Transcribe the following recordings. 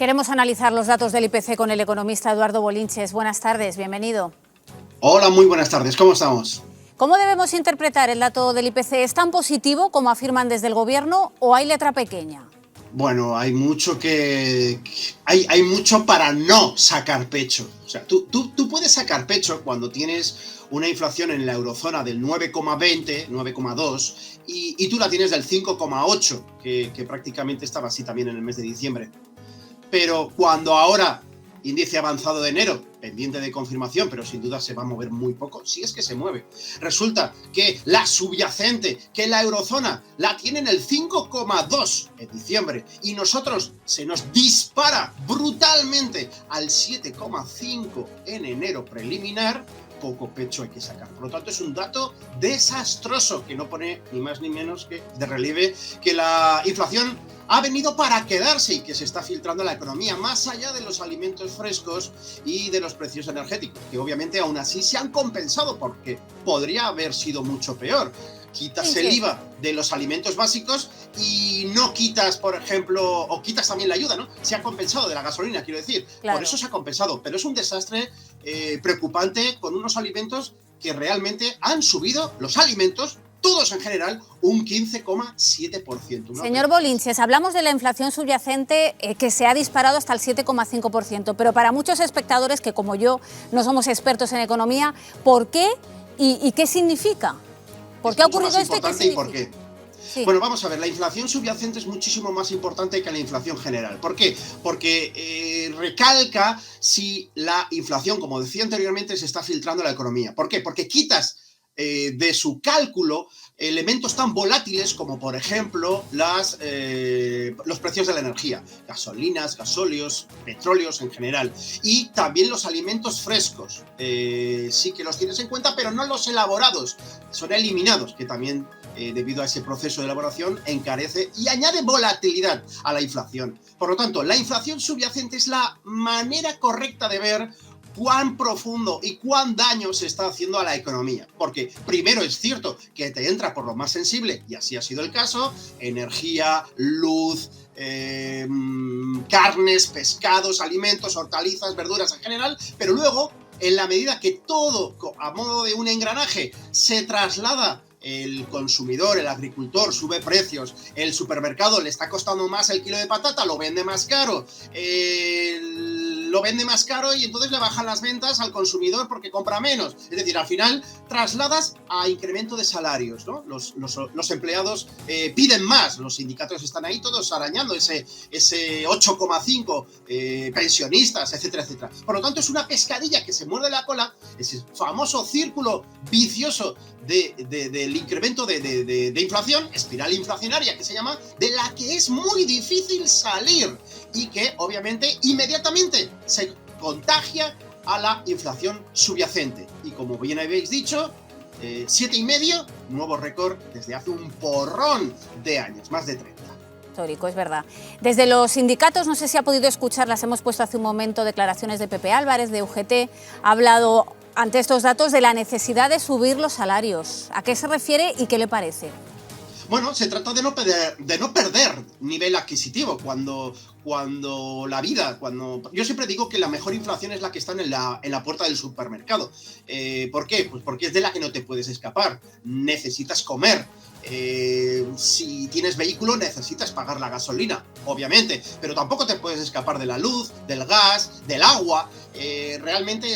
Queremos analizar los datos del IPC con el economista Eduardo Bolinches. Buenas tardes, bienvenido. Hola, muy buenas tardes, ¿cómo estamos? ¿Cómo debemos interpretar el dato del IPC? ¿Es tan positivo como afirman desde el gobierno o hay letra pequeña? Bueno, hay mucho hay mucho para no sacar pecho. O sea, tú puedes sacar pecho cuando tienes una inflación en la eurozona del 9,20, 9,2 y tú la tienes del 5,8, que prácticamente estaba así también en el mes de diciembre. Pero cuando ahora, índice avanzado de enero, pendiente de confirmación, pero sin duda se va a mover muy poco, si es que se mueve. Resulta que la subyacente, que la eurozona, la tiene en el 5,2 en diciembre y nosotros se nos dispara brutalmente al 7,5 en enero preliminar. Poco pecho hay que sacar. Por lo tanto, es un dato desastroso que no pone ni más ni menos que de relieve que la inflación ha venido para quedarse y que se está filtrando la economía, más allá de los alimentos frescos y de los precios energéticos, que obviamente aún así se han compensado porque podría haber sido mucho peor. Quitas el IVA de los alimentos básicos y no quitas, por ejemplo, o quitas también la ayuda, ¿no? Se ha compensado de la gasolina, quiero decir. Claro. Por eso se ha compensado, pero es un desastre preocupante con unos alimentos que realmente han subido, los alimentos, todos en general, un 15,7%. Señor Bolinches, hablamos de la inflación subyacente que se ha disparado hasta el 7,5%, pero para muchos espectadores que, como yo, no somos expertos en economía, ¿por qué y qué significa? ¿Por qué ha ocurrido esto y qué significa? ¿Y por qué? Sí. Bueno, vamos a ver, la inflación subyacente es muchísimo más importante que la inflación general. ¿Por qué? Porque recalca si la inflación, como decía anteriormente, se está filtrando la economía. ¿Por qué? Porque quitas de su cálculo elementos tan volátiles como, por ejemplo, los precios de la energía, gasolinas, gasóleos, petróleos en general, y también los alimentos frescos. Sí que los tienes en cuenta, pero no los elaborados, son eliminados, que también, debido a ese proceso de elaboración, encarece y añade volatilidad a la inflación. Por lo tanto, la inflación subyacente es la manera correcta de ver cuán profundo y cuán daño se está haciendo a la economía. Porque primero es cierto que te entra por lo más sensible, y así ha sido el caso, energía, luz, carnes, pescados, alimentos, hortalizas, verduras en general, pero luego, en la medida que todo, a modo de un engranaje, se traslada, el consumidor, el agricultor sube precios, el supermercado le está costando más el kilo de patata, lo vende más caro, y entonces le bajan las ventas al consumidor porque compra menos. Es decir, al final trasladas a incremento de salarios, ¿no? Los empleados piden más, los sindicatos están ahí todos arañando ese 8,5, pensionistas, etcétera, etcétera. Por lo tanto, es una pescadilla que se muerde la cola, ese famoso círculo vicioso del incremento de inflación, espiral inflacionaria que se llama, de la que es muy difícil salir y que obviamente inmediatamente se contagia a la inflación subyacente. Y como bien habéis dicho, 7,5, nuevo récord desde hace un porrón de años, más de 30. Histórico, es verdad. Desde los sindicatos, no sé si ha podido escuchar, las hemos puesto hace un momento, declaraciones de Pepe Álvarez, de UGT, ha hablado ante estos datos de la necesidad de subir los salarios. ¿A qué se refiere y qué le parece? Bueno, se trata de no perder nivel adquisitivo cuando yo siempre digo que la mejor inflación es la que está en la puerta del supermercado. ¿Por qué? Pues porque es de la que no te puedes escapar. Necesitas comer. Si tienes vehículo necesitas pagar la gasolina, obviamente, pero tampoco te puedes escapar de la luz, del gas, del agua. Realmente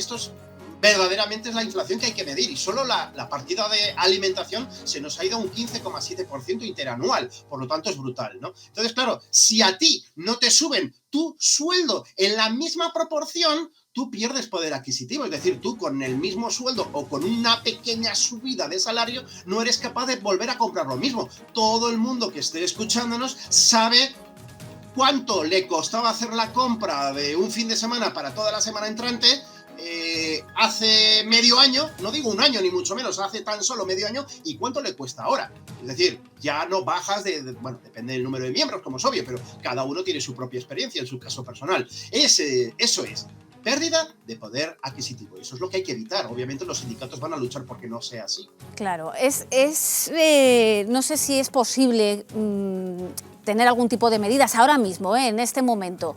verdaderamente es la inflación que hay que medir y solo la partida de alimentación se nos ha ido a un 15,7% interanual, por lo tanto es brutal, ¿no? Entonces, claro, si a ti no te suben tu sueldo en la misma proporción, tú pierdes poder adquisitivo, es decir, tú con el mismo sueldo o con una pequeña subida de salario no eres capaz de volver a comprar lo mismo. Todo el mundo que esté escuchándonos sabe cuánto le costaba hacer la compra de un fin de semana para toda la semana entrante. Hace medio año, no digo un año ni mucho menos, hace tan solo medio año, y cuánto le cuesta ahora. Es decir, ya no bajas bueno, depende del número de miembros, como es obvio, pero cada uno tiene su propia experiencia en su caso personal. Eso es pérdida de poder adquisitivo. Eso es lo que hay que evitar. Obviamente los sindicatos van a luchar porque no sea así. Claro, no sé si es posible tener algún tipo de medidas ahora mismo, en este momento,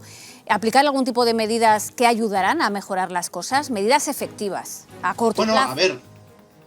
aplicar algún tipo de medidas que ayudarán a mejorar las cosas, medidas efectivas a corto plazo? Bueno, a ver,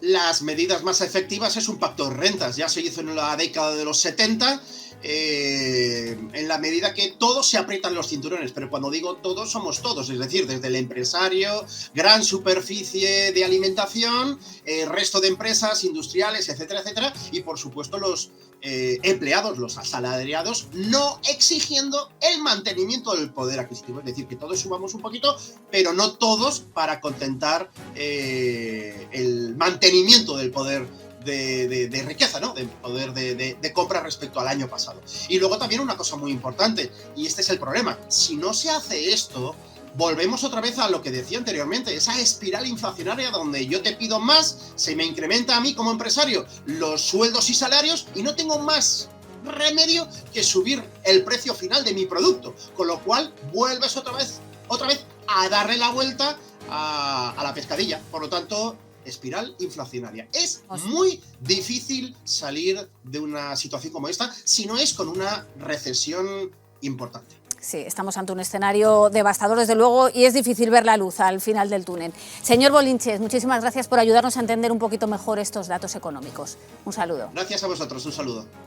las medidas más efectivas es un pacto de rentas. Ya se hizo en la década de los 70, en la medida que todos se aprietan los cinturones, pero cuando digo todos, somos todos, es decir, desde el empresario, gran superficie de alimentación, resto de empresas industriales, etcétera, etcétera, y por supuesto los empleados, los asalariados, no exigiendo el mantenimiento del poder adquisitivo, es decir, que todos subamos un poquito, pero no todos para contentar el mantenimiento del poder de riqueza, ¿no? De poder de compra respecto al año pasado. Y luego también una cosa muy importante, y este es el problema: si no se hace esto, volvemos otra vez a lo que decía anteriormente, esa espiral inflacionaria donde yo te pido más, se me incrementa a mí como empresario los sueldos y salarios y no tengo más remedio que subir el precio final de mi producto, con lo cual vuelves otra vez a darle la vuelta a la pescadilla. Por lo tanto, espiral inflacionaria. Es muy difícil salir de una situación como esta si no es con una recesión importante. Sí, estamos ante un escenario devastador, desde luego, y es difícil ver la luz al final del túnel. Señor Bolinches, muchísimas gracias por ayudarnos a entender un poquito mejor estos datos económicos. Un saludo. Gracias a vosotros, un saludo.